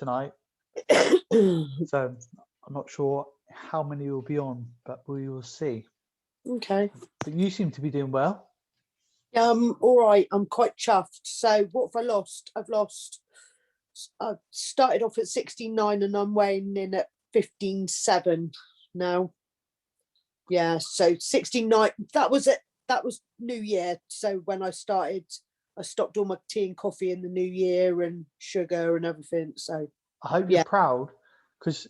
tonight. So I'm not sure how many will be on, but we will see. Okay. But you seem to be doing well. All right. I'm quite chuffed. So what have I lost? I started off at 69 and I'm weighing in at 15.7 now. Yeah. So 69. That was it. That was New Year. So when I started, I stopped all my tea and coffee in the New Year and sugar and everything. So I hope Yeah. you're proud, because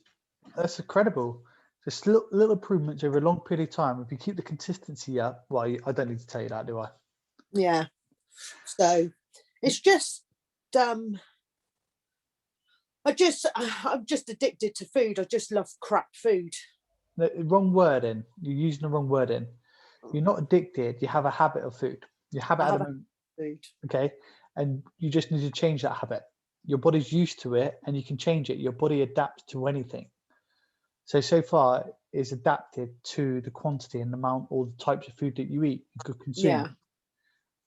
that's incredible. Just little improvements over a long period of time. If you keep the consistency up, well, I don't need to tell you that, do I? yeah. So it's just I'm just addicted to food. I just love crap food. The wrong wording. You're using the wrong wording. You're not addicted. You have a habit of food. Your habit I at have the a moment, food. okay? And you just need to change that habit. Your body's used to it, and you can change it. Your body adapts to anything. So far, it's adapted to the quantity and amount, or the types of food that you eat and could consume. Yeah.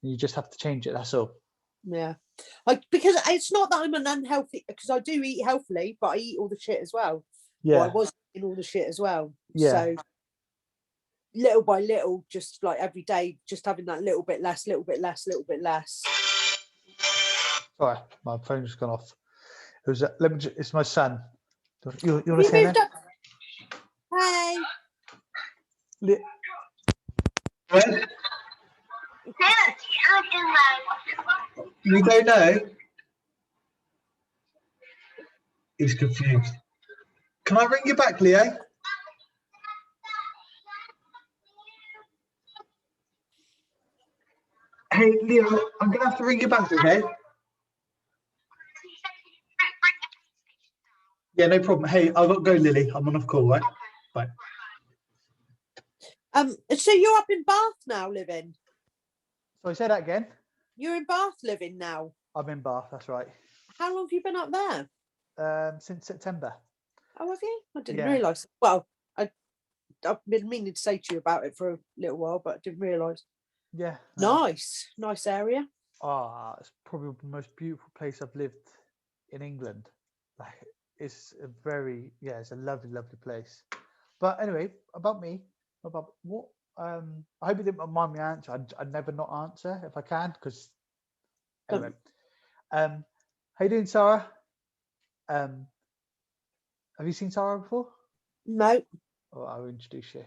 You just have to change it. That's all. Yeah. Because it's not that I'm an unhealthy, because I do eat healthily, but I eat all the shit as well. Yeah. Well, I was eating all the shit as well. Yeah. So little by little, just like every day, just having that little bit less, little bit less, little bit less. Sorry, my phone just gone off. It was. It's my son. You want to Have you say moved that? up? Hey. What? You don't know? He's confused. Can I ring you back, Leo? Hey, Leo, I'm going to have to ring you back, okay? Yeah, no problem. Hey, I've got to go, Lily. I'm on a call, right? Bye. So you're up in Bath now, living? Sorry, say that again. You're in Bath living now? I'm in Bath, that's right. How long have you been up there? Since September. Oh, have you? I didn't Yeah. realise. Well, I've been meaning to say to you about it for a little while, but I didn't realise. Yeah. Nice area. It's probably the most beautiful place I've lived in England. Like, it's it's a lovely, lovely place. But anyway, about me, about what, I hope you didn't mind me answer. I'd never not answer if I can, because anyway. How you doing, Sarah? Have you seen Sarah before? No. Oh, I'll introduce you.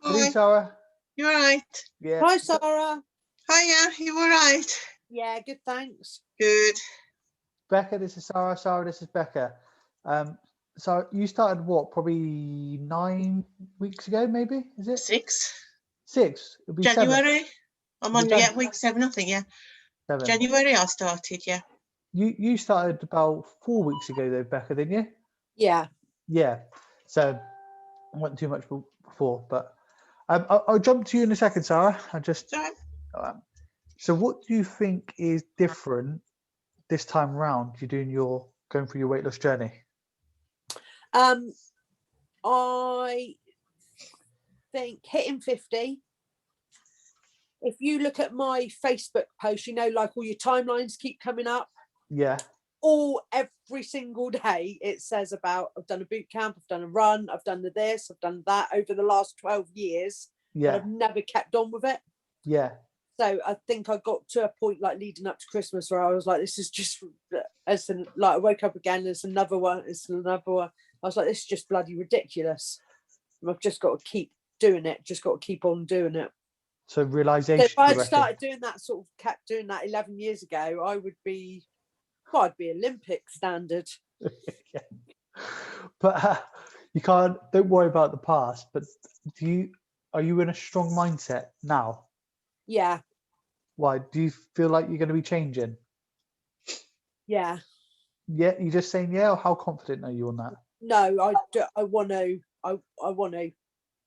Hi. How you doing, Sarah? You all right? Yeah. Hi, Sarah. Hiya, you all right? Yeah, good, thanks. Good. Becca, this is Sarah. Sarah, this is Becca. So you started what? Probably 9 weeks ago, maybe? Is it 6. 6? It'll be January. 7. I'm It'll on be week 7, I think, yeah. 7. January I started, yeah. You started about 4 weeks ago, though, Becca, didn't you? Yeah. Yeah. So I wasn't too much before, but I'll jump to you in a second, Sarah. Sorry. So what do you think is different this time around? You're going through your weight loss journey. I think hitting 50. If you look at my Facebook post, like all your timelines keep coming up. Yeah. Every single day it says about, I've done a boot camp, I've done a run, I've done this, I've done that over the last 12 years. Yeah. But I've never kept on with it. Yeah. So I think I got to a point like leading up to Christmas where I was like, this is just, I woke up again, there's another one, I was like, this is just bloody ridiculous. I've just got to keep doing it, just got to keep on doing it. So realization. So if I had started doing that, kept doing that 11 years ago, I'd be Olympic standard. Yeah. But don't worry about the past, but are you in a strong mindset now? Yeah. Why? Do you feel like you're going to be changing? Yeah. Yeah, you're just saying yeah, or how confident are you on that? No, I want to. I want to.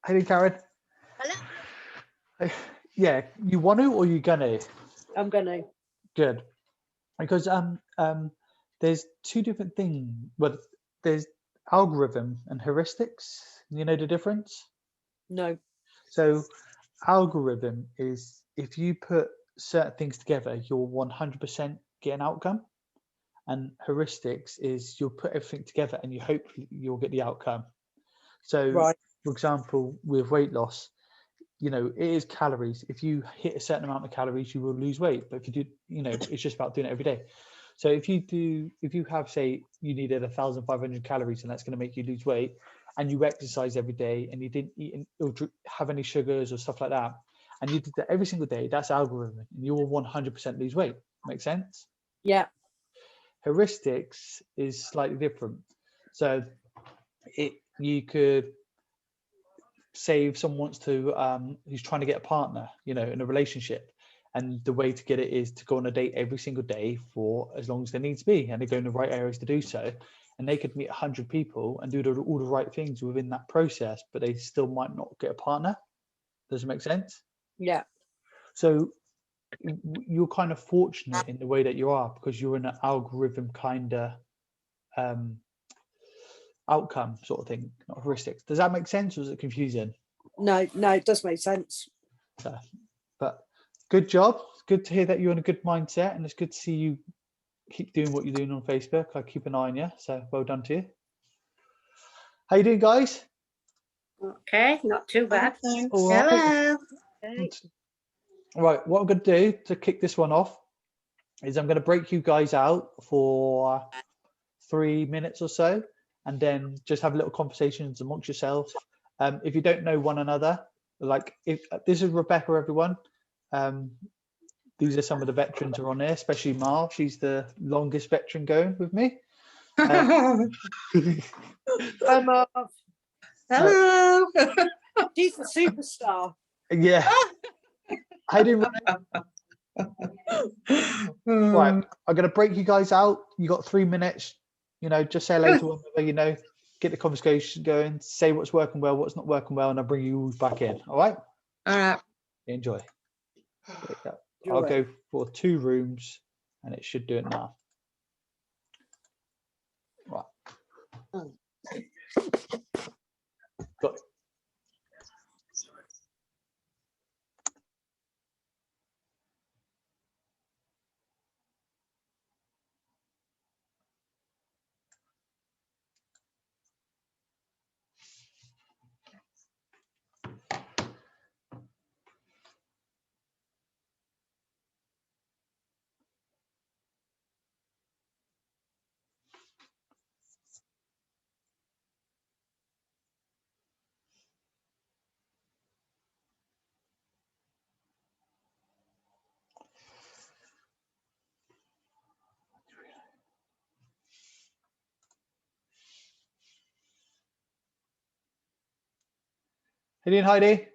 Hey, Karen. Hello? Yeah, you want to or you gonna? I'm gonna. Good. Because there's two different things. Well, there's algorithm and heuristics. You know the difference? No. So algorithm is if you put certain things together, you'll 100% get an outcome. and heuristics is you'll put everything together and you hope you'll get the outcome. So, Right. for example, with weight loss, it is calories. If you hit a certain amount of calories, you will lose weight. But if you do, it's just about doing it every day. So if you have, say, you needed 1,500 calories and that's going to make you lose weight, and you exercise every day and you didn't eat or have any sugars or stuff like that, and you did that every single day, that's algorithm, and you will 100% lose weight. Make sense? Yeah. Heuristics is slightly different. So you could say if someone wants to who's trying to get a partner, in a relationship, and the way to get it is to go on a date every single day for as long as there needs to be, and they go in the right areas to do so, and they could meet 100 people and do all the right things within that process, but they still might not get a partner. Does it make sense? Yeah. So you're kind of fortunate in the way that you are, because you're in an algorithm kind of outcome sort of thing, not heuristics. Does that make sense, or is it confusing? No, it does make sense. So, but good job. It's good to hear that you're in a good mindset, and it's good to see you keep doing what you're doing on Facebook. I keep an eye on you, so well done to you. How you doing, guys? Okay, not too bad. Thanks. All right. Hello. Okay. Right, what I'm going to do to kick this one off is I'm going to break you guys out for 3 minutes or so, and then just have little conversations amongst yourselves. If you don't know one another, like if this is Rebecca, everyone. These are some of the veterans who are on there, especially Marl. She's the longest veteran going with me. Hello. Marv. She's the superstar. Yeah. I didn't. Right, I'm going to break you guys out. You got 3 minutes. Just say hello to one another. Get the conversation going. Say what's working well, what's not working well, and I'll bring you all back in. All right. All right. Enjoy. I'll Enjoy. go for 2 rooms, and it should do it now. Right. Got it. Hey, Dean, Heidi.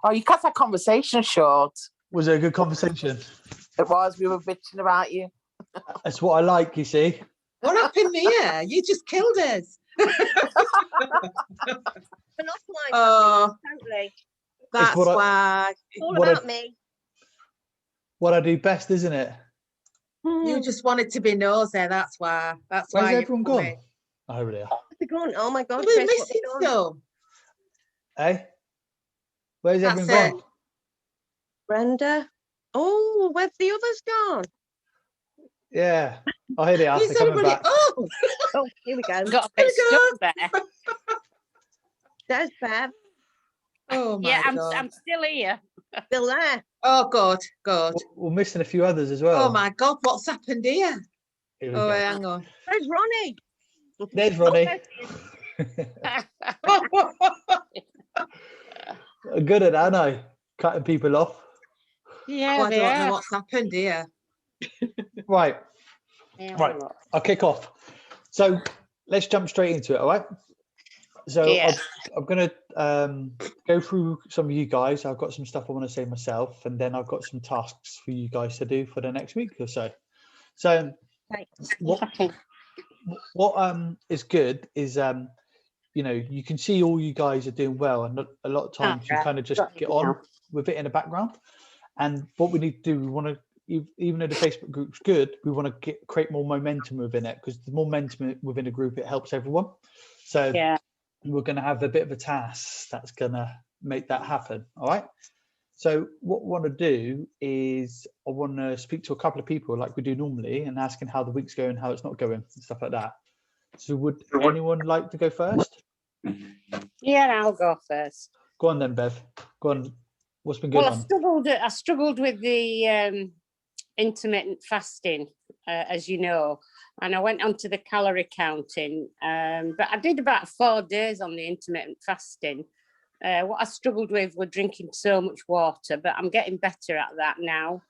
Oh, you cut our conversation short. Was it a good conversation? It was. We were bitching about you. That's what I like, you see. What happened here? You just killed us. An offline Oh, totally. that's what I- why It's all what I- about me. What I do best, isn't it? you just wanted to be nosy. That's why. That's Where's why. everyone gone? Oh, over there. They're gone. Oh my God, We're Chris, what have missing you done? some. Hey? Where's That's everyone it. gone? Brenda. Oh, where's the others gone? Yeah. Oh, here they are. Is They're coming everybody? back. Oh, Oh, here we go. Got a bit There we stuck there. There's Bev. oh my Yeah, God. I'm still here. Still there. Oh, good, good. We're missing a few others as well. Oh my God, what's happened here? Here we Oh, go. hang on. Where's Ronnie? There's Ronnie. Good at that, aren't I? Cutting people off. Yeah, Oh, I don't know yeah. what's happened here. Right. Yeah, Right. well, I'll kick off. So let's jump straight into it, all right? So Yeah. I'm going to go through some of you guys. I've got some stuff I want to say myself, and then I've got some tasks for you guys to do for the next week or so. So Right. what is good is you know, you can see all you guys are doing well, and a lot of times you right. kind of just Got get you on now. with it in the background. And what we need to do, we want to, even though the Facebook group's good, we want to create more momentum within it, because the more momentum within a group, it helps everyone. So Yeah. we're going to have a bit of a task that's going to make that happen. All right. So what we want to do is I want to speak to a couple of people like we do normally and asking how the week's going, how it's not going, and stuff like that. So would anyone like to go first? Yeah, I'll go first. Go on then, Bev. Go on. What's been going Well, on? I struggled with the intermittent fasting, as you know, and I went onto the calorie counting, but I did about 4 days on the intermittent fasting. What I struggled with was drinking so much water, but I'm getting better at that now.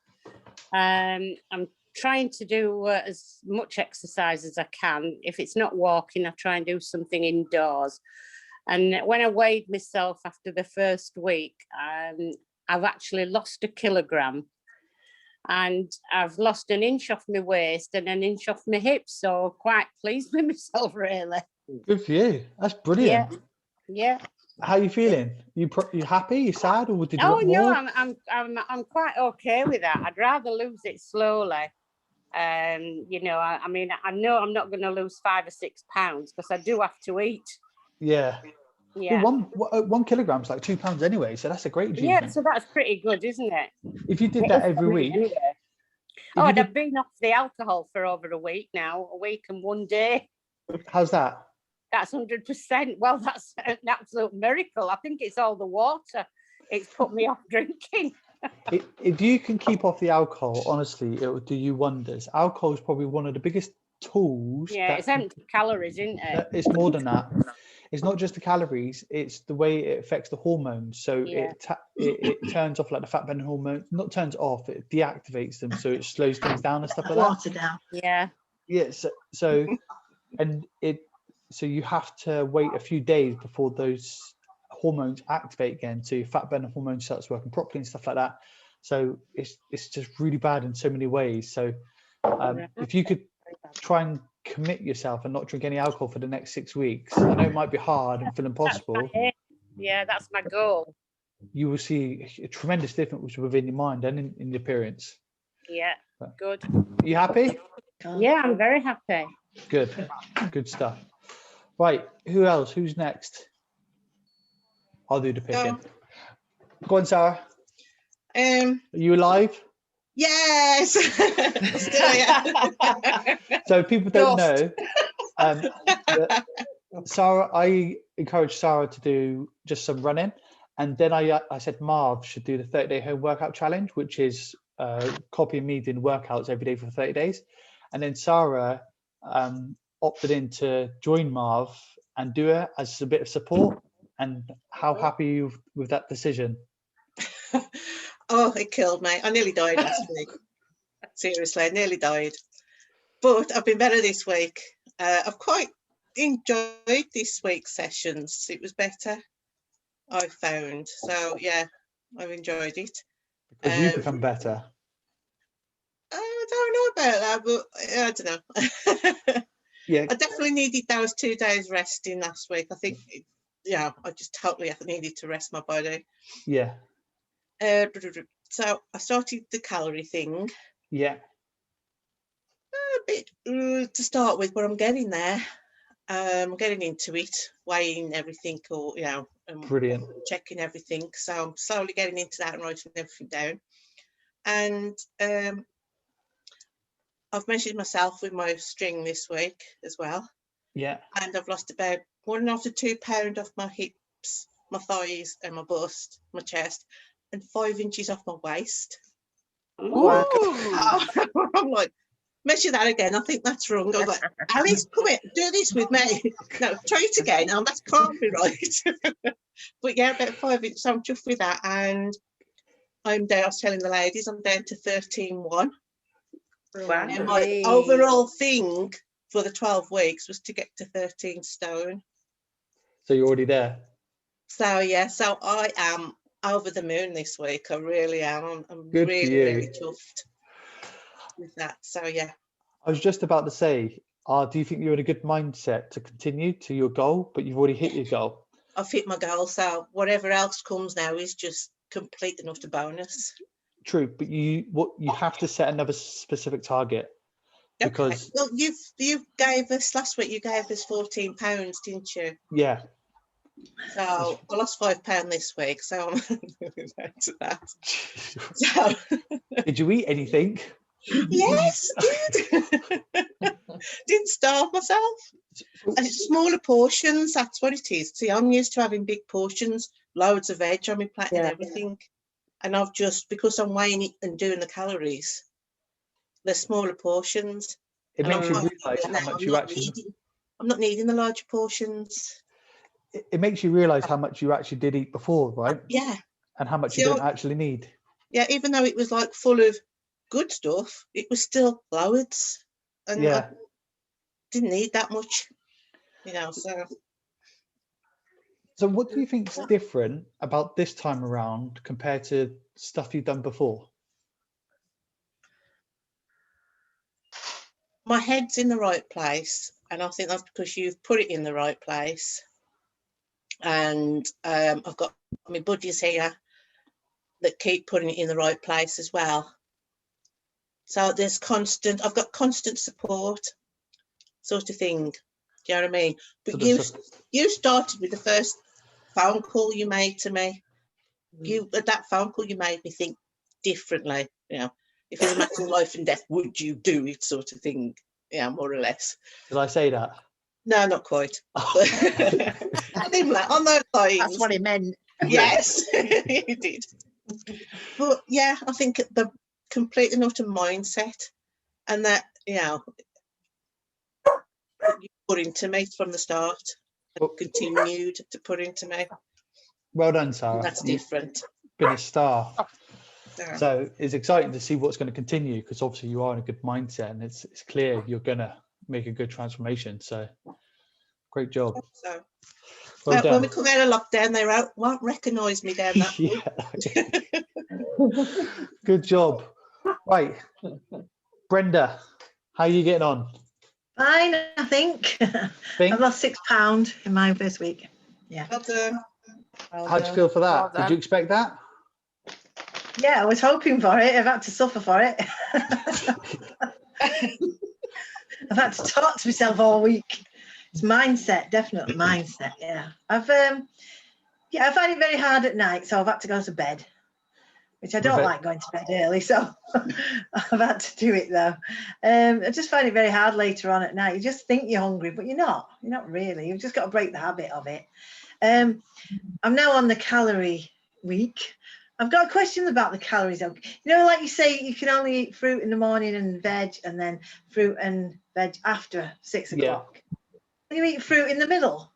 I'm trying to do as much exercise as I can. If it's not walking, I try and do something indoors. And when I weighed myself after the first week, I've actually lost 1 kilogram, and I've lost 1 inch off my waist and 1 inch off my hips. So quite pleased with myself, really. Good for you. That's brilliant. Yeah. How are you feeling? You happy? You sad, or did you Oh want no, more? I'm quite okay with that. I'd rather lose it slowly. You know, I mean, I know I'm not going to lose 5 or 6 pounds because I do have to eat. Yeah. Yeah. Well, 1 kilogram's like £2 anyway, so that's a great achievement. Yeah, so that's pretty good, isn't it? If you did It that is for every me week, anyway. if Oh, you and did- I've been off the alcohol for over a week now, a week and 1 day. how's that? That's 100%. Well, that's an absolute miracle. I think it's all the water. It's put me off drinking. If you can keep off the alcohol, honestly, it will do you wonders. Alcohol is probably one of the biggest tools. Yeah, that it's empty calories, isn't it? It's more than that. It's not just the calories, it's the way it affects the hormones. So Yeah. it turns off like the fat burning hormone, not turns off, it deactivates them. So it slows things down and stuff like that. Water down. Yeah. Yeah. So and so you have to wait a few days before those hormones activate again. So your fat burning hormone starts working properly and stuff like that. So it's just really bad in so many ways. So if you could try and commit yourself and not drink any alcohol for the next 6 weeks, I know it might be hard and feel That's my impossible. aim. Yeah, that's my goal. You will see a tremendous difference within your mind and in your appearance. Yeah, good. Are you happy? Yeah, I'm very happy. Good stuff. Right, who else? Who's next? I'll do the picking. Go on, Sarah. Are you alive? Yes. Still here. So people don't Lost. know. that Sarah, I encouraged Sarah to do just some running, and then I said Marv should do the 30-day home workout challenge, which is copying me doing workouts every day for 30 days. And then Sarah opted in to join Marv and do it as a bit of support. And how happy are you with that decision? Oh, it killed me. I nearly died last week. Seriously, I nearly died. But I've been better this week. I've quite enjoyed this week's sessions. It was better, I found. So, yeah, I've enjoyed it. Because you've Um, become better. I don't know about that, but I don't know. Yeah. I definitely needed those 2 days resting last week. I think, I just totally needed to rest my body. Yeah. So I started the calorie thing Yeah. a bit to start with, but I'm getting there. I'm getting into it, weighing everything, or Brilliant. checking everything. So I'm slowly getting into that and writing everything down. And I've measured myself with my string this week as well, Yeah. and I've lost about 1.5 to 2 pounds off my hips, my thighs, and my bust, my chest, and 5 inches off my waist. Wow. I'm like, measure that again. I think that's wrong. I was like, Alice, come here, do this with me. No, try it again. Oh, that can't be right. But yeah, about 5 inches. So I'm chuffed with that. And I'm down, I was telling the ladies, I'm down to 13.1. Wow. And my overall thing for the 12 weeks was to get to 13 stone. So you're already there. So yeah, so I am over the moon this week. I really am. I'm Good for really, you. really chuffed with that. So yeah. I was just about to say, do you think you're in a good mindset to continue to your goal, but you've already hit your goal? I've hit my goal, so whatever else comes now is just complete and utter bonus. True, but you have to set another specific target, because well, you gave us last week. You gave us £14, didn't you? yeah. So I lost £5 this week, so I'm back to that. So Did you eat anything? yes, I did. Didn't starve myself. Smaller portions, that's what it is. See, I'm used to having big portions, loads of veg on my plate and everything. And I've just, because I'm weighing it and doing the calories, the smaller portions. It And makes you realise how much you actually. I'm not needing the larger portions. It makes you realise how much you actually did eat before, right? Yeah. And how much See, you don't actually need. Yeah, even though it was like full of good stuff, it was still loads. And Yeah. I didn't need that much, So what do you think's different about this time around compared to stuff you've done before? My head's in the right place, and I think that's because you've put it in the right place. And I've got my buddies here that keep putting it in the right place as well. So I've got constant support, sort of thing. Do you know what I mean? But you started with the first phone call you made to me. At that phone call, you made me think differently. If it was a matter of life and death, would you do it, sort of thing? Yeah, more or less. Did I say that? No, not quite. I think on those lines. That's what he meant. Yes, you did. But yeah, I think the complete and utter mindset, and that you put into me from the start, and continued to put into me. Well done, Sarah. That's different. You've been a star. So it's exciting to see what's going to continue, because obviously you are in a good mindset, and it's clear you're going to make a good transformation. So great job. So well done. when we come out of lockdown, they won't recognise me down that Good job. Right, Brenda, how are you getting on? Fine, I think. I've lost £6 in my first week. Yeah. Well done. How do you feel for that? Did you expect that? Yeah, I was hoping for it. I've had to suffer for it. I've had to talk to myself all week. It's mindset, definitely mindset. Yeah, I find it very hard at night, so I've had to go to bed, which I don't like going to bed early, so I've had to do it though. I just find it very hard later on at night. You just think you're hungry, but you're not really. You've just got to break the habit of it. I'm now on the calorie week. I've got a question about the calories. Like you say, you can only eat fruit in the morning and veg, and then fruit and veg after 6 o'clock. Can you eat fruit in the middle?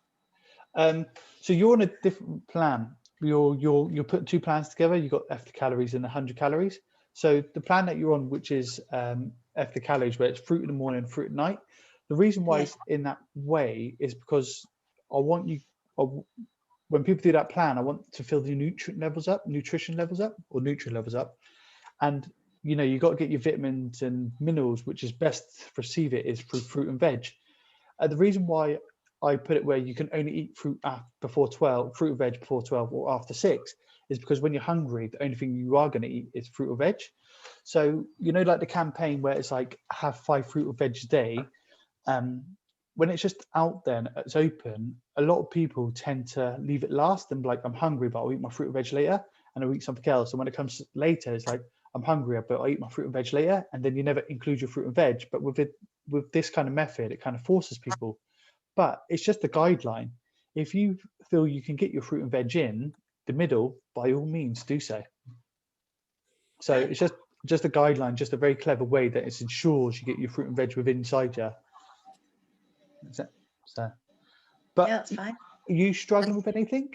So you're on a different plan. You're putting two plans together. You've got after calories and 100 calories. So the plan that you're on, which is after calories, where it's fruit in the morning and fruit at night. The reason why it's in that way is because I want you. when people do that plan, I want to fill the nutrient levels up, or nutrient levels up. And, you know, you got to get your vitamins and minerals, which is best to receive it is through fruit and veg. The reason why I put it where you can only eat fruit before 12, fruit and veg before 12 or after 6, is because when you're hungry, the only thing you are going to eat is fruit or veg. So, you know, like the campaign where it's like have 5 fruit or veg a day, when it's just out there and it's open, a lot of people tend to leave it last and be like, I'm hungry, but I'll eat my fruit or veg later, and I'll eat something else. And when it comes later, it's like, I'm hungry, but I'll eat my fruit and veg later, and then you never include your fruit and veg. But with this kind of method, it kind of forces people. But it's just a guideline. If you feel you can get your fruit and veg in the middle, by all means do so. So it's just a guideline, just a very clever way that it ensures you get your fruit and veg within inside you. So, but Yeah, that's fine. are you struggling with anything?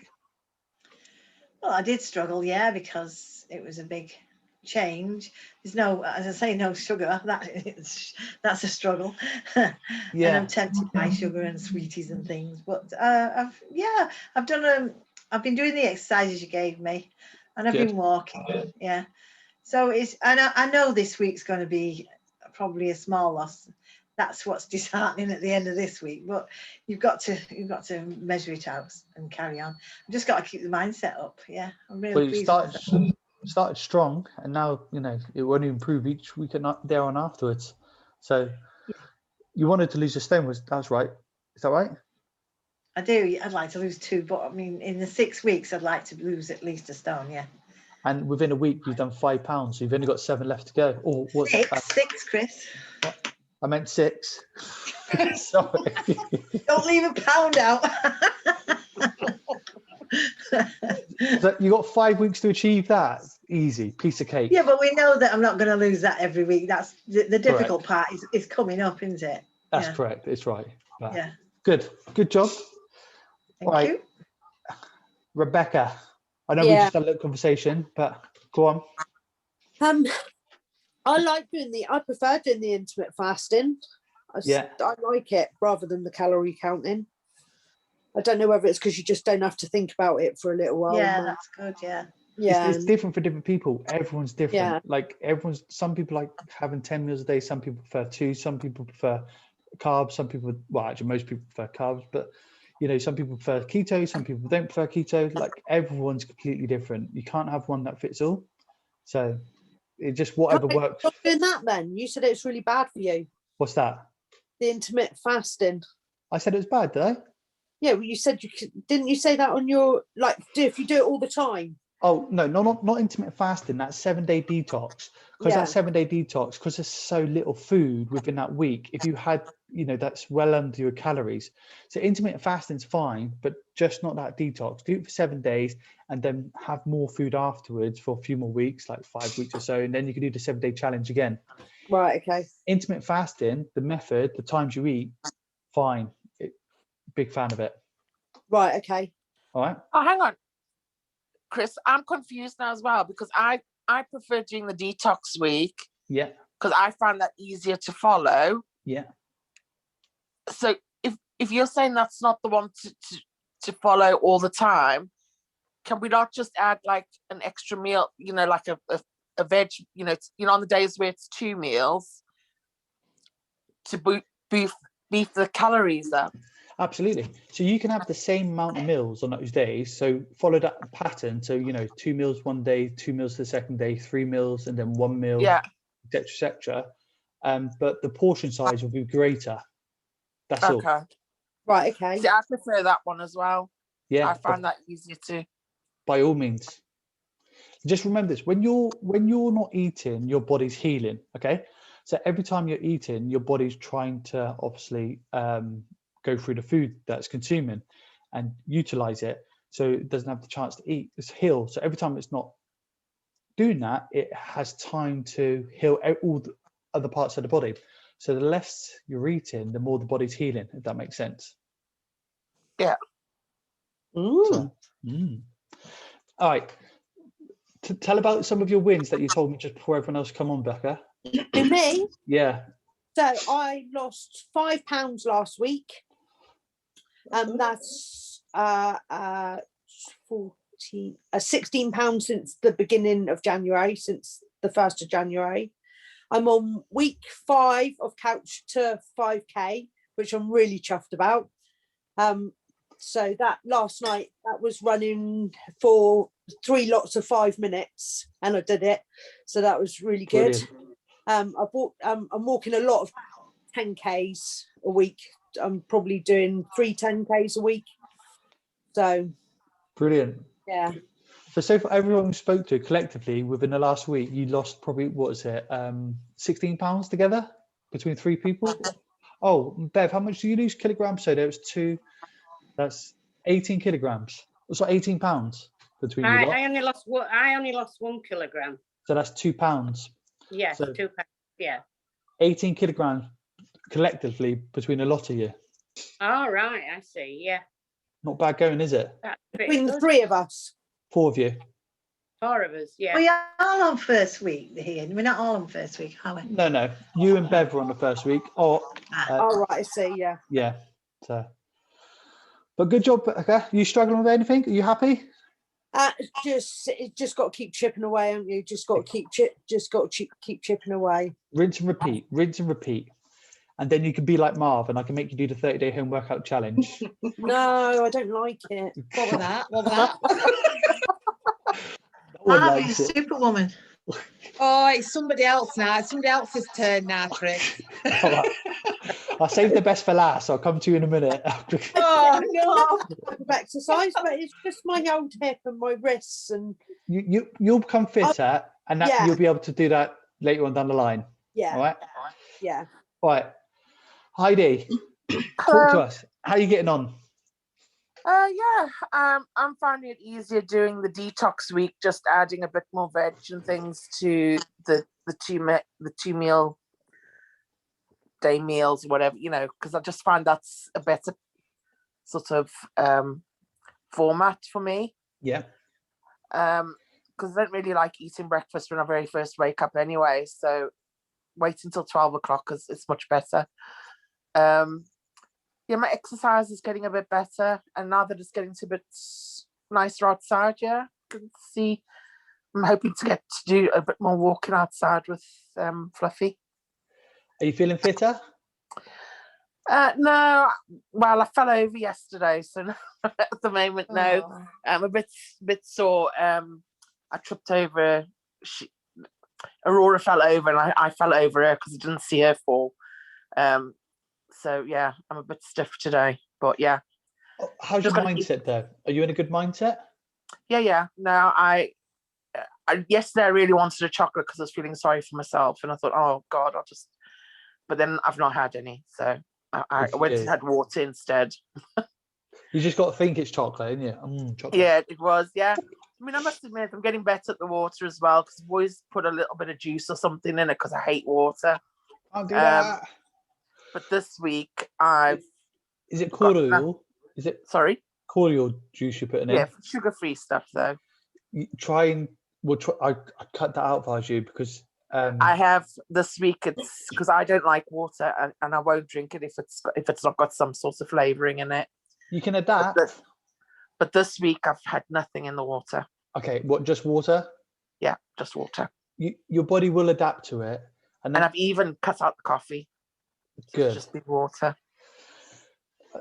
Well, I did struggle, yeah, because it was a big change. There's no, as I say, no sugar. That's a struggle. And Yeah. I'm tempted by sugar and sweeties and things. But I've been doing the exercises you gave me, and I've Good. been walking. Yeah. So I know this week's going to be probably a small loss. That's what's disheartening at the end of this week. But you've got to measure it out and carry on. I've just got to keep the mindset up. Yeah, I'm really Well, you pleased. with that. started strong, and now you know it won't improve each week and there on afterwards. So you wanted to lose a stone, that's right? Is that right? I do. I'd like to lose 2, but I mean, in the 6 weeks, I'd like to lose at least a stone. Yeah. And within a week, you've done 5 pounds, so you've only got 7 left to go. Or what's Six, Chris. I meant 6. Sorry. Don't leave a pound out. So you got 5 weeks to achieve that. Easy, piece of cake. Yeah, but we know that I'm not going to lose that every week. That's the difficult part is coming up, isn't it? That's Yeah. correct. It's right. But Yeah. Good job. Thank Right. you. Rebecca, I know we Yeah. just had a little conversation, but go on. I prefer doing the intermittent fasting. Yeah. I like it rather than the calorie counting. I don't know whether it's because you just don't have to think about it for a little while. Yeah, that's good. Yeah. Yeah. It's different for different people. Everyone's different. Yeah. Like some people like having 10 meals a day. Some people prefer 2. Some people prefer carbs. Some people, well, actually, most people prefer carbs. But you know, some people prefer keto. Some people don't prefer keto. Like everyone's completely different. You can't have one that fits all. So it just whatever works. Stop doing that then. You said it's really bad for you. What's that? The intermittent fasting. I said it was bad, did I? Yeah, well, you said didn't you say that on your if you do it all the time? Oh no, not intermittent fasting. That's 7-day detox. Because Yeah. that 7-day detox, because there's so little food within that week. If you had, you know, that's well under your calories. So intermittent fasting's fine, but just not that detox. Do it for 7 days, and then have more food afterwards for a few more weeks, like 5 weeks or so, and then you can do the 7-day challenge again. Right. Okay. Intermittent fasting, the method, the times you eat, fine. Big fan of it. Right. Okay. All right. Oh, hang on, Chris. I'm confused now as well because I prefer doing the detox week Yeah. because I find that easier to follow. Yeah. So if you're saying that's not the one to follow all the time, can we not just add like an extra meal? You know, like a veg. You know, on the days where it's 2 meals to beef the calories up. Absolutely. So you can have the same amount of meals on those days. So follow that pattern. So, you know, 2 meals one day, 2 meals the second day, 3 meals, and then 1 meal, Yeah. et cetera. But the portion size will be greater. That's all. Okay. Right. Okay. See, I prefer that one as well. Yeah. I find that easier to. By all means. Just remember this: when you're not eating, your body's healing. Okay. So every time you're eating, your body's trying to obviously go through the food that's consuming and utilize it, so it doesn't have the chance to eat. It's heal. So every time it's not doing that, it has time to heal all the other parts of the body. So the less you're eating, the more the body's healing, if that makes sense. Yeah. Ooh. All right. Tell about some of your wins that you told me just before everyone else come on, Becca. To me. Yeah. So I lost 5 pounds last week. That's £16 since the beginning of January, since the 1st of January. I'm on week 5 of Couch to 5K, which I'm really chuffed about. So that last night, that was running for 3 lots of 5 minutes, and I did it. So that was really good. Brilliant. I'm walking a lot of 10Ks a week. I'm probably doing 3 10Ks a week. So Brilliant. yeah. So far, everyone we spoke to collectively within the last week, you lost probably, what is it, 16 pounds together between 3 people? Oh, Bev, how much do you lose kilograms? So there was 2, that's 18 kilograms. It's like 18 pounds between you lot. I only lost 1 kilogram. So that's 2 pounds. Yes, So- 2 pounds. Yeah. 18 kilograms collectively between a lot of you. All right, I see. Yeah. Not bad going, is it? That's pretty Between the good. 3 of us. 4 of you. 4 of us. Yeah. We are all on first week here. We're not all on first week, are we? No. You and Bev were on the first week. Oh, Oh, right, I see, yeah. yeah. So, but good job. Okay. You struggling with anything? Are you happy? Just got to keep chipping away, haven't you? Just got to keep chipping away. Rinse and repeat. Rinse and repeat. And then you can be like Marv, and I can make you do the 30-day home workout challenge. No, I don't like it. What was that? What was that? No one Harvey, likes it. Superwoman. Oh, it's somebody else now. It's somebody else's turn now, Chris. All right. I'll save the best for last. I'll come to you in a minute. Oh no. Type of exercise, but it's just my old hip and my wrists, and You'll become fitter, and that yeah. you'll be able to do that later on down the line. yeah, All right. yeah. All right. Heidi, talk to us. How are you getting on? I'm finding it easier doing the detox week, just adding a bit more veg and things to the 2 meal day meals, whatever, because I just find that's a better sort of format for me. Yeah. Because I don't really like eating breakfast when I very first wake up anyway, so wait until 12 o'clock because it's much better. My exercise is getting a bit better, and now that it's getting to a bit nicer outside, I can see I'm hoping to get to do a bit more walking outside with Fluffy. Are you feeling fitter? No, well, I fell over yesterday, so at the moment, no. Oh. I'm a bit sore. I tripped over. Aurora fell over, and I fell over her because I didn't see her fall. So yeah, I'm a bit stiff today, but yeah. How's your mindset though? Are you in a good mindset? Yeah. No, I yesterday I really wanted a chocolate because I was feeling sorry for myself, and I thought, oh God, but then I've not had any, so I went and had water instead. You just got to think it's chocolate, isn't you? Chocolate. Yeah, it was. Yeah, I mean, I must admit, I'm getting better at the water as well because I've always put a little bit of juice or something in it because I hate water. I'll do that. But this week I've Is it cordial? Is it sorry? Cordial juice you're putting in? Yeah, sugar-free stuff though. You try and I cut that out if you because I have this week. It's because I don't like water, and I won't drink it if it's not got some sort of flavoring in it. You can adapt. But this week I've had nothing in the water. Okay, what? Just water? Yeah, just water. Your body will adapt to it, And I've even cut out the coffee. Good. Just be water.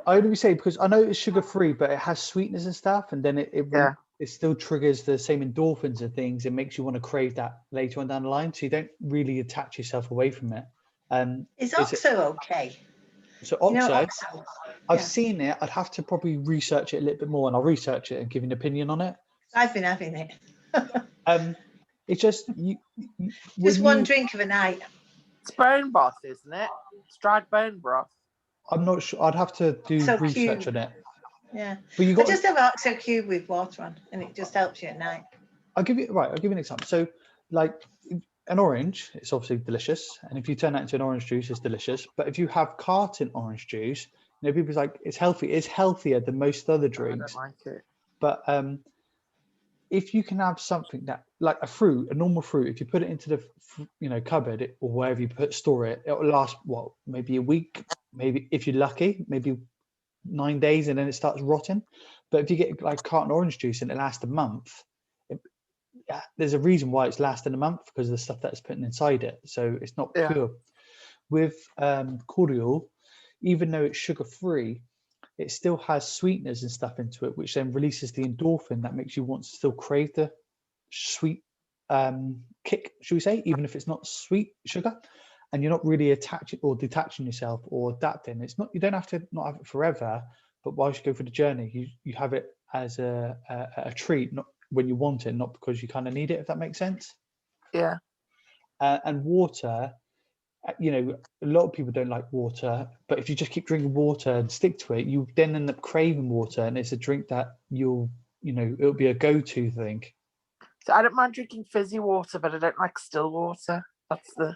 I only say because I know it's sugar free, but it has sweetness and stuff, and then it still triggers the same endorphins and things. It makes you want to crave that later on down the line, so you don't really attach yourself away from it. Is OXO okay? So You know OXO, OXO? I've Yeah. seen it. I'd have to probably research it a little bit more, and I'll research it and give an opinion on it. I've been having it. It's just Just one drink of a night. It's bone broth, isn't it? It's dried bone broth. I'm not sure. I'd have to do So research cute. on it. Yeah. But you I got. just have OXO cube with water on, and it just helps you at night. I'll give you an example. So, like an orange, it's obviously delicious, and if you turn that into an orange juice, it's delicious. But if you have carton orange juice, people's like it's healthy. It's healthier than most other I drinks. don't like it. But if you can have something that, like a fruit, a normal fruit, if you put it into the cupboard or wherever you store it, it will last maybe a week, maybe if you're lucky, maybe 9 days, and then it starts rotting. But if you get like carton orange juice and it lasts a month, there's a reason why it's lasting a month, because of the stuff that's putting inside it. So it's not Yeah. pure. With cordial, even though it's sugar free, it still has sweeteners and stuff into it, which then releases the endorphin that makes you want to still crave the sweet kick, should we say, even if it's not sweet sugar, and you're not really attaching or detaching yourself or adapting. It's not, you don't have to not have it forever, but whilst you go for the journey, you have it as a treat, not when you want it, not because you kind of need it, if that makes sense. Yeah. And water, you know, a lot of people don't like water, but if you just keep drinking water and stick to it, you then end up craving water, and it's a drink that it'll be a go-to thing. So I don't mind drinking fizzy water, but I don't like still water. That's the.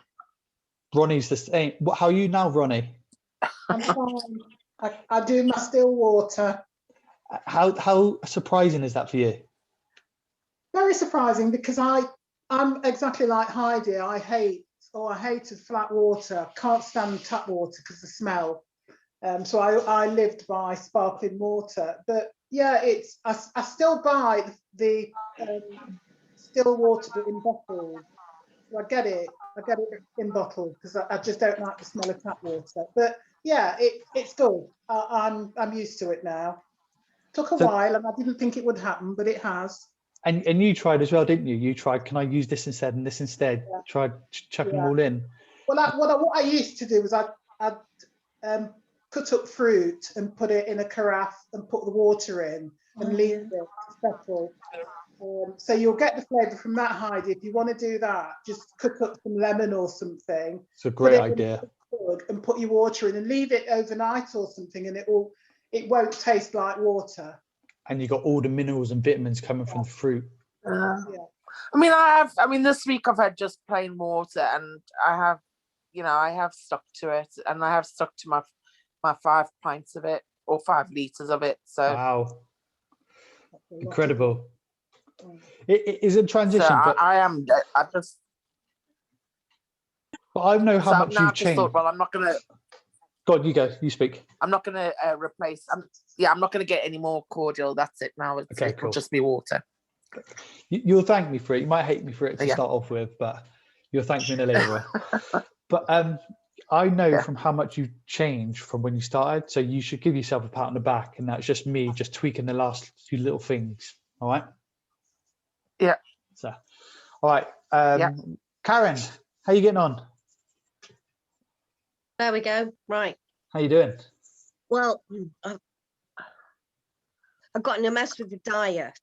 Ronnie's the same. How are you now, Ronnie? I'm fine. I do my still water. How surprising is that for you? Very surprising, because I'm exactly like Heidi. I hated flat water. Can't stand tap water because the smell. So I lived by sparkling water. But yeah, I still buy the still water, but in bottles. So I get it in bottles because I just don't like the smell of tap water. But yeah, it's good. I'm used to it now. Took a while, and I didn't think it would happen, but it has. And you tried as well, didn't you? You tried, can I use this instead and this instead? Yeah. Tried chucking them all in. Well, what I used to do was I'd cut up fruit and put it in a carafe and put the water in and leave it to settle. So you'll get the flavour from that, Heidi. If you want to do that, just cook up some lemon or something. It's a great idea. And put your water in and leave it overnight or something, and it won't taste like water. And you got all the minerals and vitamins coming from the fruit. Yeah. I mean, this week I've had just plain water, and I have stuck to it, and I have stuck to my 5 pints of it, or 5 litres of it. So wow, incredible. It is a transition. So but I just. But I know how so much now you've changed. Thought, well, I'm not gonna. God, you go. You speak. I'm not gonna replace. I'm not gonna get any more cordial. That's it now. It'll just be water. You'll thank me for it. You might hate me for it to start off with, but you'll thank me in a later way. But I know from how much you've changed from when you started, so you should give yourself a pat on the back, and that's just me just tweaking the last few little things. All right. Yeah. So, all right. Karen, how you getting on? There we go. Right. How you doing? Well, I've got in a mess with the diet,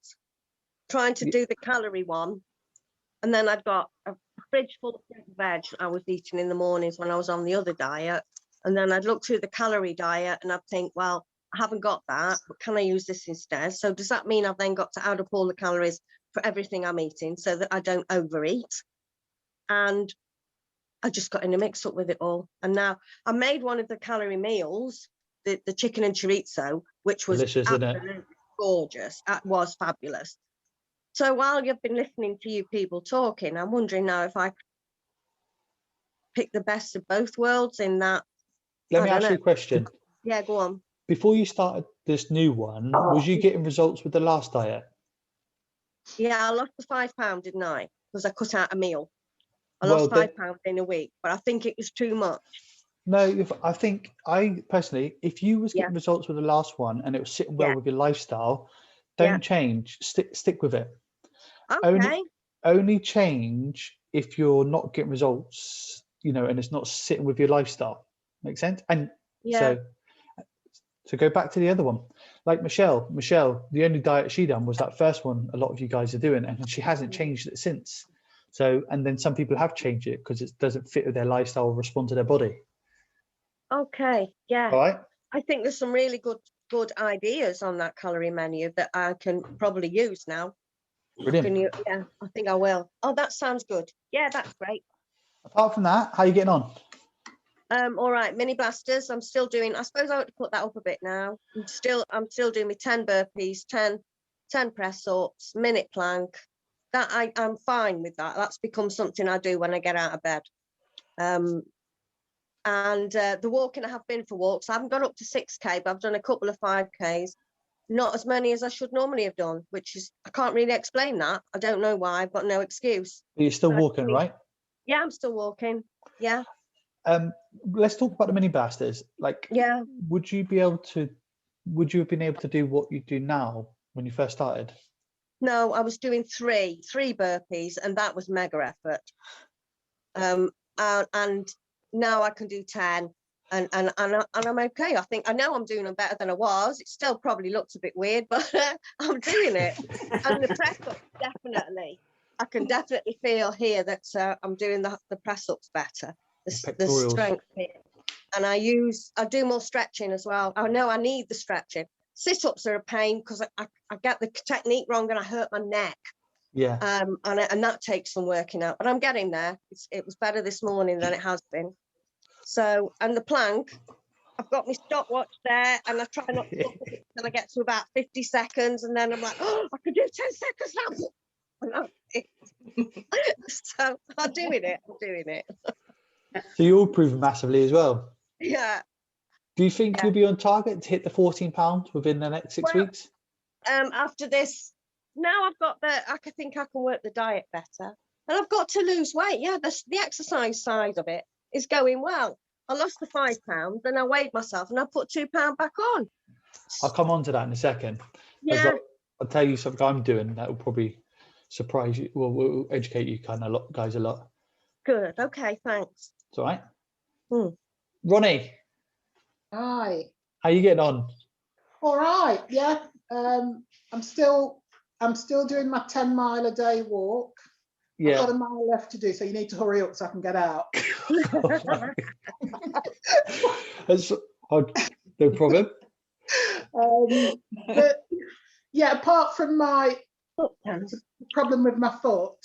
trying to do the calorie one, and then I've got a fridge full of fruit and veg I was eating in the mornings when I was on the other diet, and then I'd look through the calorie diet and I'd think, well, I haven't got that, but can I use this instead? So does that mean I've then got to add up all the calories for everything I'm eating so that I don't overeat? And I just got in a mix up with it all. And now I made one of the calorie meals, the chicken and chorizo, which was delicious, absolutely gorgeous. It was fabulous. So while you've been listening to you people talking, I'm wondering now if I pick the best of both worlds in that. Let me ask you a question. Yeah, go on. Before you started this new one, was you getting results with the last diet? Yeah, I lost the 5 pounds, didn't I? Because I cut out a meal. I lost 5 pounds in a week, but I think it was too much. No, I think personally, if you was getting results with the last one and it was sitting well with your lifestyle, don't change. Stick with it. Okay. Only change if you're not getting results, and it's not sitting with your lifestyle. Make sense? And so go back to the other one. Like Michelle, the only diet she done was that first one a lot of you guys are doing, and she hasn't changed it since. So, and then some people have changed it because it doesn't fit with their lifestyle or respond to their body. Okay, yeah. All right. I think there's some really good ideas on that calorie menu that I can probably use now. Brilliant. Yeah, I think I will. Oh, that sounds good. Yeah, that's great. Apart from that, how are you getting on? All right, mini blasters. I'm still doing. I suppose I ought to put that up a bit now. I'm still doing my 10 burpees, 10 press ups, minute plank. That I'm fine with that. That's become something I do when I get out of bed. And the walking, I have been for walks. I haven't got up to 6K, but I've done a couple of 5Ks. not as many as I should normally have done, which is, I can't really explain that. I don't know why, I've got no excuse. But you're still But I walking, think- right? Yeah, I'm still walking. Yeah, Let's talk about the mini blasters. Like, yeah. would you have been able to do what you do now when you first started? No, I was doing three burpees, and that was mega effort. And now I can do 10, and I'm okay. I know I'm doing them better than I was. It still probably looks a bit weird, but I'm doing it. And the press ups, definitely, I can definitely feel here that I'm doing the press ups better, the Pectorials. strength here. And I do more stretching as well. I know I need the stretching. Sit ups are a pain because I get the technique wrong and I hurt my neck. Yeah. And that takes some working out, but I'm getting there. It was better this morning than it has been. So, and the plank, I've got my stopwatch there, and I try not to look at it until I get to about 50 seconds, and then I'm like, oh, I could do 10 seconds now. And that's it. So I'm doing it. So you're improving massively as well. Yeah. Do you think you'll be on target to hit the 14 pounds within the next 6 Well, weeks? After this, now I've got I think I can work the diet better, and I've got to lose weight. Yeah, the exercise side of it is going well. I lost the 5 pounds, and I weighed myself, and I put 2 pounds back on. I'll come on to that in a second. Yeah. I'll tell you something I'm doing that will probably surprise you. Well, will educate you guys a lot. Good. Okay. Thanks. It's all right. Mm. Ronnie, Hi. how you getting on? All right. Yeah. I'm still doing my 10 mile a day walk. I've Yeah. got a mile left to do, so you need to hurry up so I can get out. No problem. But yeah, apart from my problem with my foot,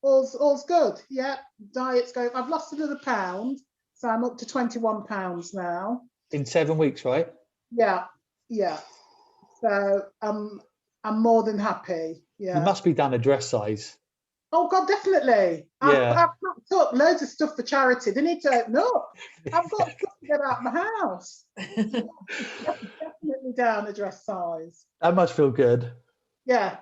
all's good. Yeah, diet's going. I've lost another pound, so I'm up to 21 pounds now. In 7 weeks, right? Yeah. So I'm more than happy. Yeah. You must be down to dress size. Oh God, definitely. Yeah. I've packed up loads of stuff for charity. They need to open up. I've got stuff to get out of my house. Definitely down the dress size. That must feel good. Yeah,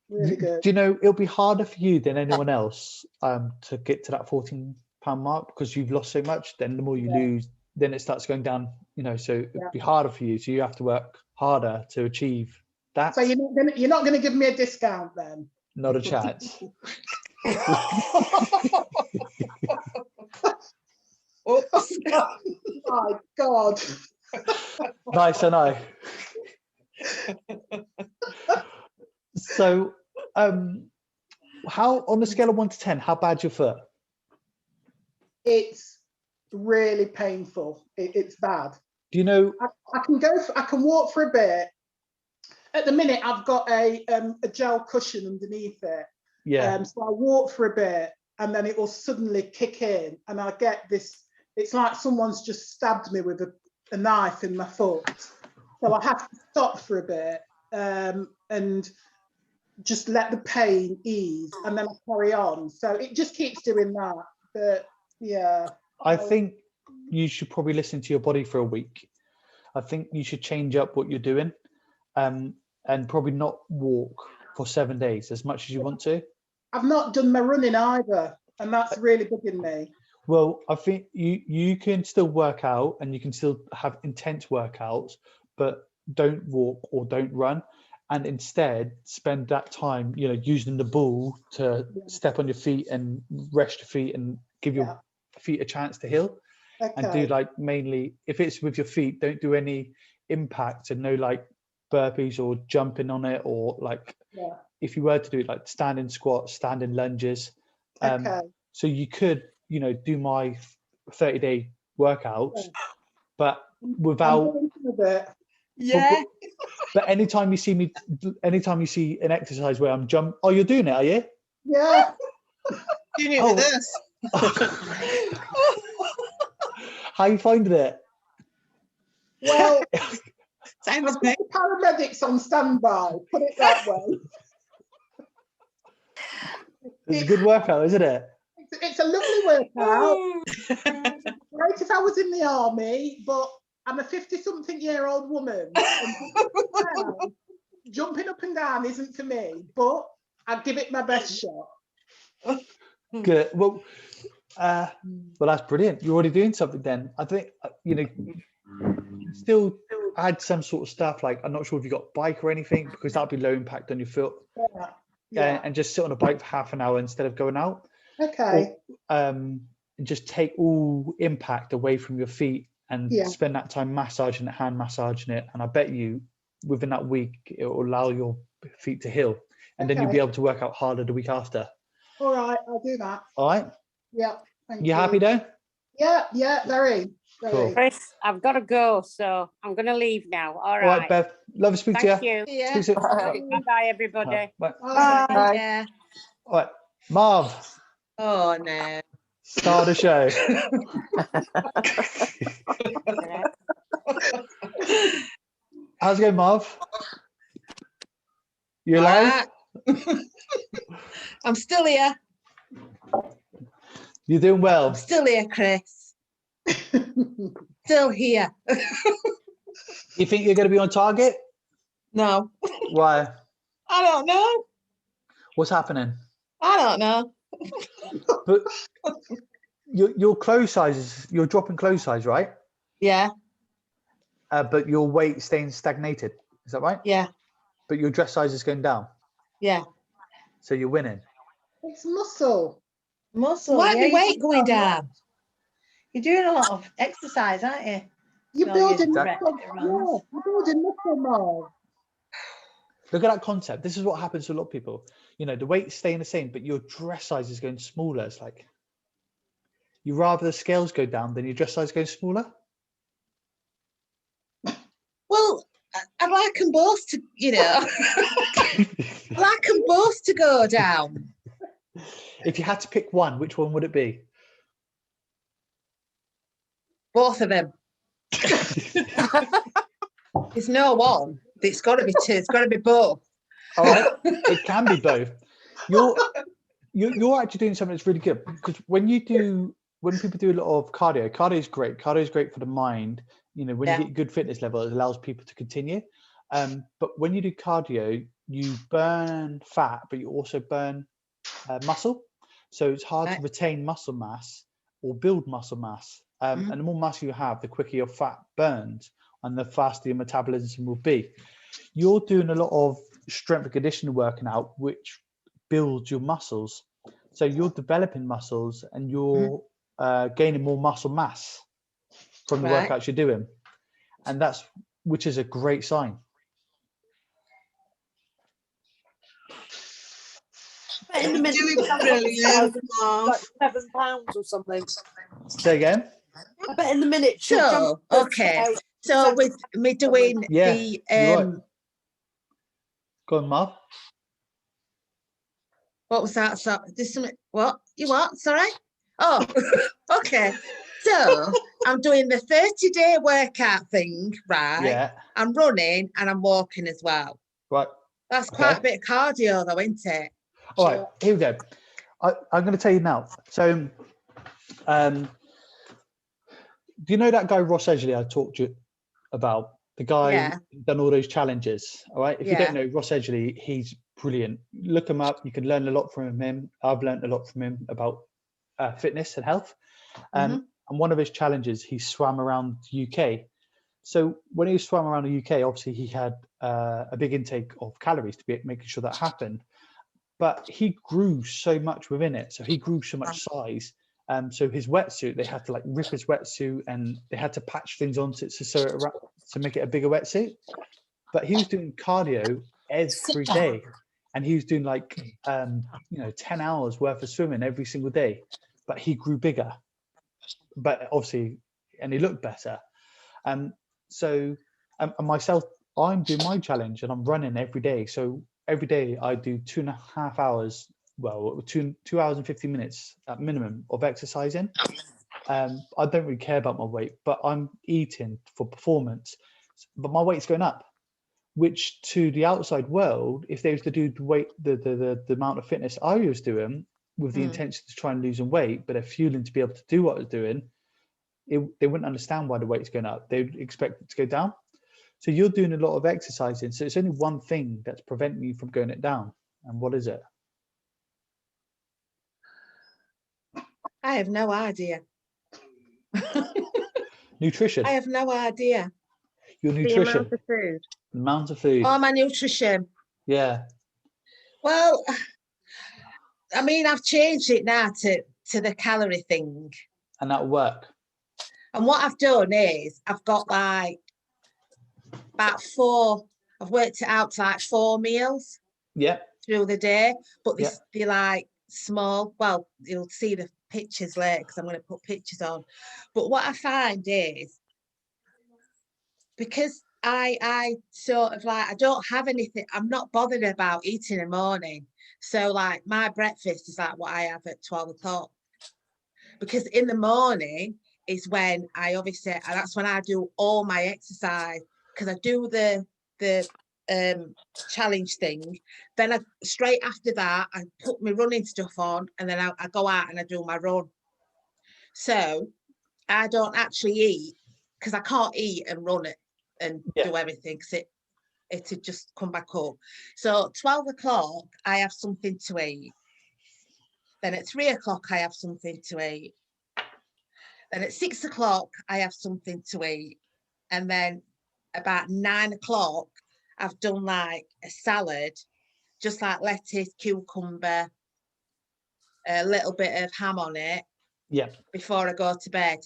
really good. Do you know it'll be harder for you than anyone else to get to that 14 pound mark because you've lost so much? Then the more you lose, then it starts going down. So it'll be harder for you. So you have to work harder to achieve that. So you're not going to give me a discount then? Not a chance. Oops. My God. Nice, I know. So, how on a scale of 1 to 10, how bad's your foot? It's really painful. It's bad. Do you know? I can walk for a bit. At the minute, I've got a gel cushion underneath it. Yeah. So I walk for a bit, and then it will suddenly kick in, and I get this. It's like someone's just stabbed me with a knife in my foot. So I have to stop for a bit and just let the pain ease, and then I carry on. So it just keeps doing that. But yeah. I think you should probably listen to your body for a week. I think you should change up what you're doing, and probably not walk for 7 days as much as you want to. I've not done my running either, and that's really bugging me. Well, I think you can still work out and you can still have intense workouts, but don't walk or don't run, and instead spend that time, using the ball to step on your feet and rest your feet and give your feet a chance to heal. Okay. And do mainly, if it's with your feet, don't do any impact and no burpees or jumping on it, or if you were to do it, standing squats, standing lunges. Okay. So you could do my 30-day workouts, but without but anytime you see an exercise where I'm oh, you're doing it, are you? Yeah. Doing it with us. How you finding it? Well, Same as me. paramedics on standby, put it that way. It's a good workout, isn't it? It's a lovely workout. Great if I was in the army, but I'm a 50-something-year-old woman. And jumping up and down isn't for me, but I'd give it my best shot. Good. Well, that's brilliant. You're already doing something then. I think, still add some sort of stuff like, I'm not sure if you got a bike or anything, because that'd be low impact on your foot. Yeah. And just sit on a bike for half an hour instead of going out. Okay. Or, just take all impact away from your feet and spend that time massaging it, hand massaging it. And I bet you within that week, it will allow your feet to heal. And then you'll be able to work out harder the week after. All right, I'll do that. All right. Yeah. Thank You happy though? Yeah, very. Cool. Chris, I've got to go, so I'm going to leave now. All All right, right. Beth. Love to speak Thank to you. you. Yeah. Speak soon. Bye-bye, everybody. Bye. Bye. Yeah. All right, Marv, Oh no. star of the show. How's it going, Marv? You alive? Alright. I'm still here. You're doing well. Still here, Chris. Still here. You think you're going to be on target? No, Why? I don't know. What's happening? I don't know. But your clothes sizes, you're dropping clothes size, right? Yeah, But your weight staying stagnated. Is that right? yeah, But your dress size is going down. yeah. So you're winning. It's muscle. Muscle. Why yeah, the you weight think going about that. down? You're doing a lot of exercise, aren't you? You're Well, building yeah, muscle. it Yeah, runs. you're building muscle, Marv. Look at that concept. This is what happens to a lot of people. The weight's staying the same, but your dress size is going smaller. It's like you rather the scales go down than your dress size goes smaller. Well, I'd like them both to, I'd like them both to go down. If you had to pick one, which one would it be? Both of them. There's no one. It's got to be two. It's got to be both. All right, it can be both. You're actually doing something that's really good, because when people do a lot of cardio is great. Cardio is great for the mind. When you get good fitness level, it allows people to continue. But when you do cardio, you burn fat, but you also burn muscle. So it's hard to retain muscle mass or build muscle mass. And the more muscle you have, the quicker your fat burns and the faster your metabolism will be. You're doing a lot of strength and conditioning working out, which builds your muscles. So you're developing muscles and you're gaining more muscle mass from the workouts you're doing. And which is a great sign. In the minute, Doing brilliant, Marv. like 7 pounds or something. Say again? I bet in the minute. she'll So, jump okay. out. So with me doing Yeah, the you're right. Go on, Marv. what was that? So this what? You what? Sorry? Oh, okay. So I'm doing the 30-day workout thing, right? Yeah. I'm running and I'm walking as well. Right. That's quite a bit of cardio though, isn't it? All right, here we go. I'm going to tell you now. So, do you know that guy Ross Edgley I talked to you about? The guy who done all those challenges. All right. If you don't know Ross Edgley, he's brilliant. Look him up. You can learn a lot from him. I've learned a lot from him about fitness and health. And one of his challenges, he swam around the UK. So when he swam around the UK, obviously he had a big intake of calories to be making sure that happened. But he grew so much within it. So he grew so much size. So his wetsuit, they had to rip his wetsuit and they had to patch things onto it to make it a bigger wetsuit. But he was doing cardio every day, and he was doing 10 hours worth of swimming every single day. But he grew bigger, but obviously, and he looked better. So myself, I'm doing my challenge and I'm running every day. So every day I do 2.5 hours. Well, 2 hours and 50 minutes at minimum of exercising. I don't really care about my weight, but I'm eating for performance. But my weight's going up, which to the outside world, if they was to do the amount of fitness I was doing with the intention to try and lose some weight, but they're fueling to be able to do what I was doing, they wouldn't understand why the weight's going up. They'd expect it to go down. So you're doing a lot of exercising. So it's only one thing that's preventing you from going it down. And what is it? I have no idea. Nutrition. I have no idea. Your The nutrition. amount of food. Amount of food. Oh, my nutrition. Yeah. Well, I mean, I've changed it now to the calorie thing. And that'll work. And what I've done is I've got like about 4, I've worked it out to like 4 meals Yeah. through the day, but Yeah. they're like small. Well, you'll see the pictures later because I'm going to put pictures on. But what I find is, because I sort of like, I don't have anything, I'm not bothered about eating in the morning. So like my breakfast is like what I have at 12 o'clock. Because in the morning is when I obviously, and that's when I do all my exercise, because I do the challenge thing. Then straight after that, I put my running stuff on, and then I go out and I do my run. So I don't actually eat, because I can't eat and run it and do everything, because it'd just come back up. So 12 o'clock, I have something to eat. Then at 3 o'clock, I have something to eat. Then at 6 o'clock, I have something to eat. And then about 9 o'clock, I've done like a salad, just like lettuce, cucumber, a little bit of ham on it. Yeah. Before I go to bed.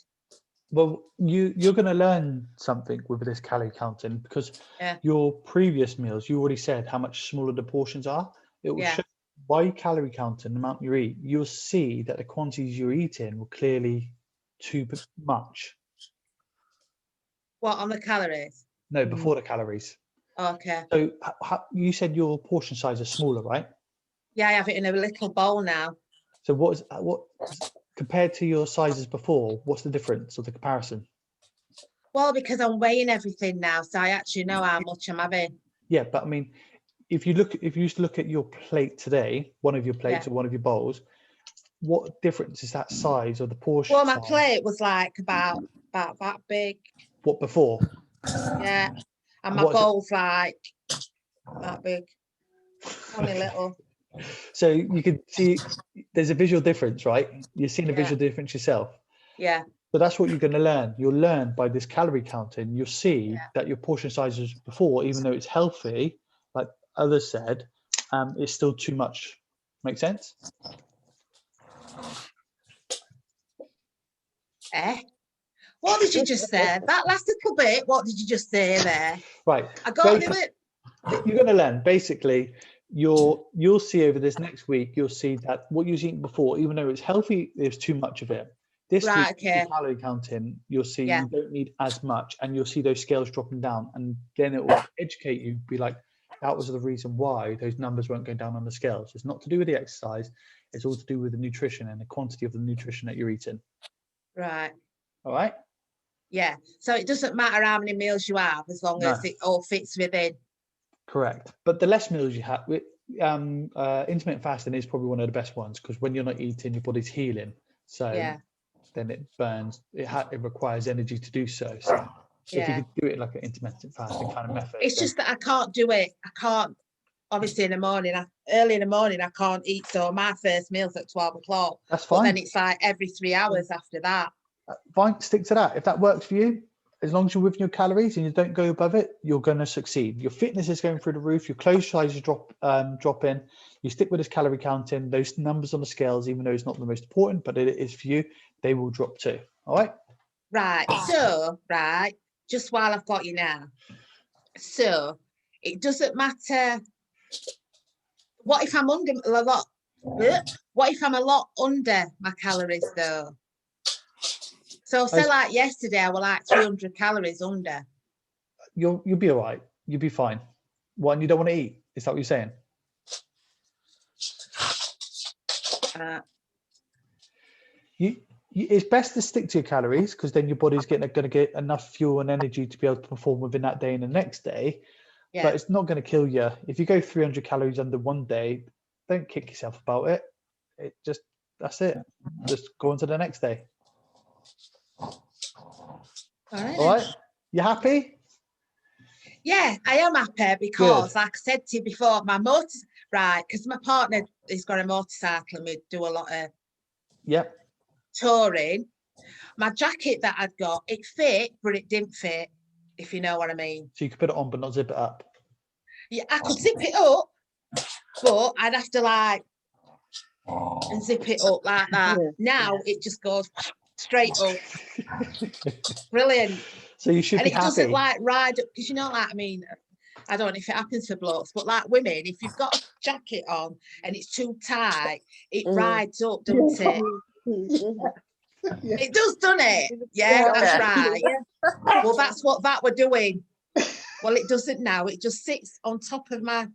Well, you're going to learn something with this calorie counting, because your previous meals, you already said how much smaller the portions are. It will show by calorie counting the amount you eat. You'll see that the quantities you're eating were clearly too much. What, on the calories? No, before the calories. Okay. So you said your portion size is smaller, right? Yeah, I have it in a little bowl now. So what compared to your sizes before, what's the difference or the comparison? Well, because I'm weighing everything now, so I actually know how much I'm having. Yeah, but I mean, if you used to look at your plate today, one of your plates or one of your bowls, what difference is that size or the portion? Well, my size? plate was like about that big. What before? Yeah, and my bowl's like that big, only little. So you can see there's a visual difference, right? You're seeing a visual difference yourself. Yeah. So that's what you're going to learn. You'll learn by this calorie counting. You'll see that your portion sizes before, even though it's healthy, like others said, it's still too much. Make sense? What did you just say? That last little bit, what did you just say there? Right. I got to do it. You're going to learn. Basically, you'll see over this next week, you'll see that what you've eaten before, even though it's healthy, there's too much of it. This week, with calorie counting, you'll see you don't need as much, and you'll see those scales dropping down, and then it will educate you, be like, that was the reason why those numbers weren't going down on the scales. It's not to do with the exercise, it's all to do with the nutrition and the quantity of the nutrition that you're eating. Right. All right? Yeah. So it doesn't matter how many meals you have, as long as it all fits within. Correct. But the less meals you have, intermittent fasting is probably one of the best ones, because when you're not eating, your body's healing. So then it burns, it requires energy to do so. So if you could do it like an intermittent fasting kind of method. It's just that I can't do it. I can't, obviously in the morning, early in the morning, I can't eat. So my first meal's at 12 o'clock. That's fine. But then it's like every 3 hours after that. Fine, stick to that. If that works for you, as long as you're within your calories and you don't go above it, you're going to succeed. Your fitness is going through the roof. Your clothes sizes drop in. You stick with this calorie counting. Those numbers on the scales, even though it's not the most important, but it is for you, they will drop too. All right? Right. So, just while I've got you now. So, it doesn't matter. What if I'm under a lot? What if I'm a lot under my calories though? So say like yesterday, I was like 300 calories under. You'll be all right. You'll be fine. One, you don't want to eat. Is that what you're saying? It's best to stick to your calories, because then your body's going to get enough fuel and energy to be able to perform within that day and the next day. Yeah. But it's not going to kill you. If you go 300 calories under one day, don't kick yourself about it. That's it. Just go on to the next day. All right. All right, you happy? Yeah, I am happy because, like I said to you before, my motor, right, because my partner has got a motorcycle and we do a lot of Yep. touring. My jacket that I'd got, it fit, but it didn't fit, if you know what I mean. So you could put it on, but not zip it up. Yeah, I could zip it up, but I'd have to like and zip it up like that. Yeah. Now it just goes straight up. Brilliant. So you should And be it happy. doesn't like ride up because you know, like I mean, I don't know if it happens for blokes, but like women, if you've got a jacket on and it's too tight, it rides up, doesn't it? It does, doesn't it? Yeah, that's right. Well, that's what that we're doing. Well, it doesn't now. It just sits on top of my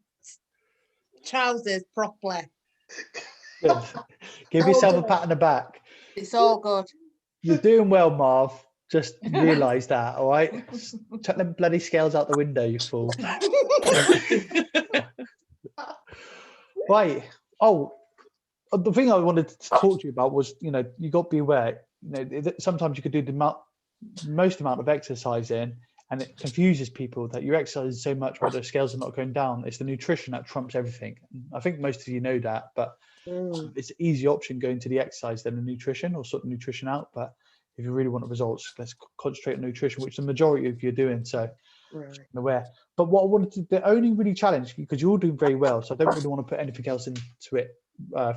trousers properly. Good. Give yourself a pat on the back. It's all good. You're doing well, Marv. Just realise that, all right? Chuck them bloody scales out the window, you fool. Right. Oh, the thing I wanted to talk to you about was, you know, you got to be aware, you know, that sometimes you could do the most amount of exercising and it confuses people that you're exercising so much but the scales are not going down. It's the nutrition that trumps everything. I think most of you know that, but it's an easy option going to the exercise than the nutrition or sort of nutrition out. But if you really want the results, let's concentrate on nutrition, which the majority of you are doing. So I'm aware. But what I wanted to, the only really challenge, because you're all doing very well, so I don't really want to put anything else into it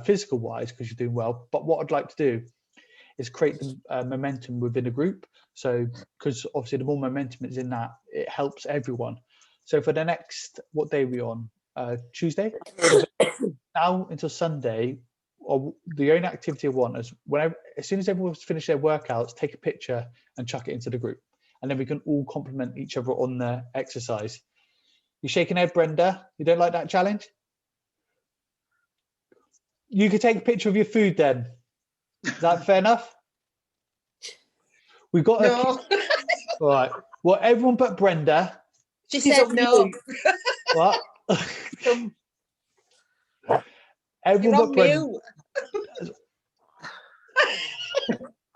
physical wise because you're doing well. But what I'd like to do is create the momentum within a group. So because obviously the more momentum is in that, it helps everyone. So for the next, what day are we on? Tuesday? Now until Sunday, or the only activity I want is whenever, as soon as everyone's finished their workouts, take a picture and chuck it into the group. And then we can all compliment each other on the exercise. You shaking head, Brenda? You don't like that challenge? You could take a picture of your food then. Is that fair enough? We've got No. all right. Well, everyone but Brenda. She said no. What? You're Everyone on but Brenda. mute.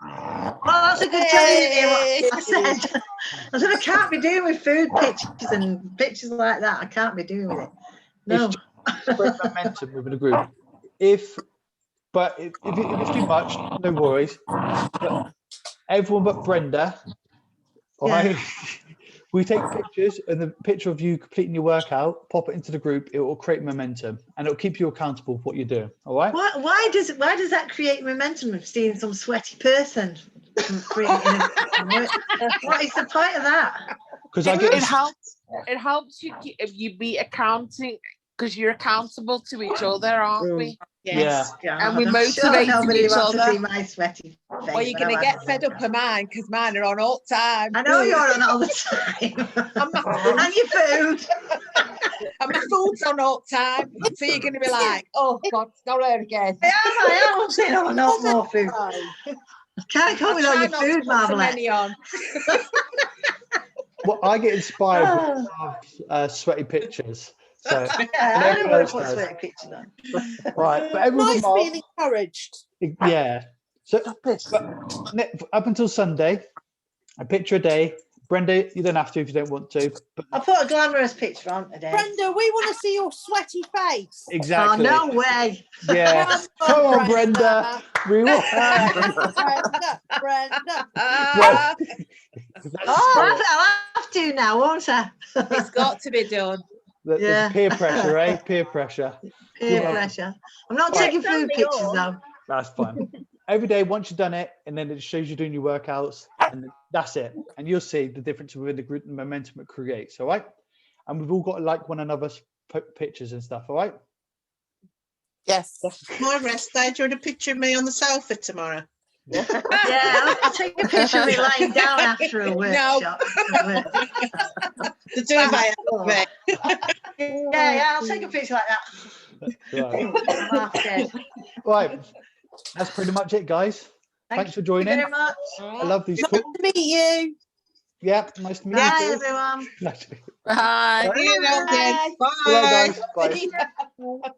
Well, that's a good challenge. I said, I said I can't be doing with food pictures and pictures like that. I can't be doing with it. No. It's great momentum within a group. If it's too much, no worries. But everyone but Brenda, all right? We take pictures and the picture of you completing your workout, pop it into the group. It will create momentum and it'll keep you accountable for what you're doing. All right. Why does that create momentum of seeing some sweaty person? What is the point of that? Because I get It helps you if you be accounting because you're accountable to each other, aren't we? Yes. Yeah. And we I'm motivate sure nobody each wants to other. see my sweaty face. Well, you're when going to I'm get out. fed up of mine because mine are on all time. I know you're on all the time. And your food. And my food's on all time. So you're going to be like, oh, God, it's not her again. I am saying, oh, no more food. Can't come with all Try your not to food, put so Marmalade. many on. well, I get inspired by sweaty pictures. So I don't want to put does. sweaty pictures on. right, but everyone Nice but Marv- being encouraged. yeah. So but up until Sunday, a picture a day. Brenda, you don't have to if you don't want to. But I'll put a glamorous picture on today. Brenda, we want to see your sweaty face. exactly. Oh, no way. Yeah. Come on, Brenda. We will. Brenda. Well, I'll have to now, won't I? It's got to be done. there's Yeah. peer pressure, eh? Peer pressure. Peer Yeah. pressure. I'm not Right. taking food pictures though. That's fine. Every day, once you've done it, and then it shows you doing your workouts, and that's it. And you'll see the difference within the group, the momentum it creates. All right. And we've all got to like one another's pictures and stuff. All right. Yes. My rest day. Do you want a picture of me on the sofa tomorrow? Yeah, I'll take a picture of me lying down after a workshop. The two of us. Yeah, I'll take a picture like that. Right. Right. That's pretty much it, guys. Thanks for Thank you joining. very much. I love these. Nice to meet you. Yeah, nice to meet Bye, you. everyone. Bye. See you, Elton. Bye, guys. Bye. Bye.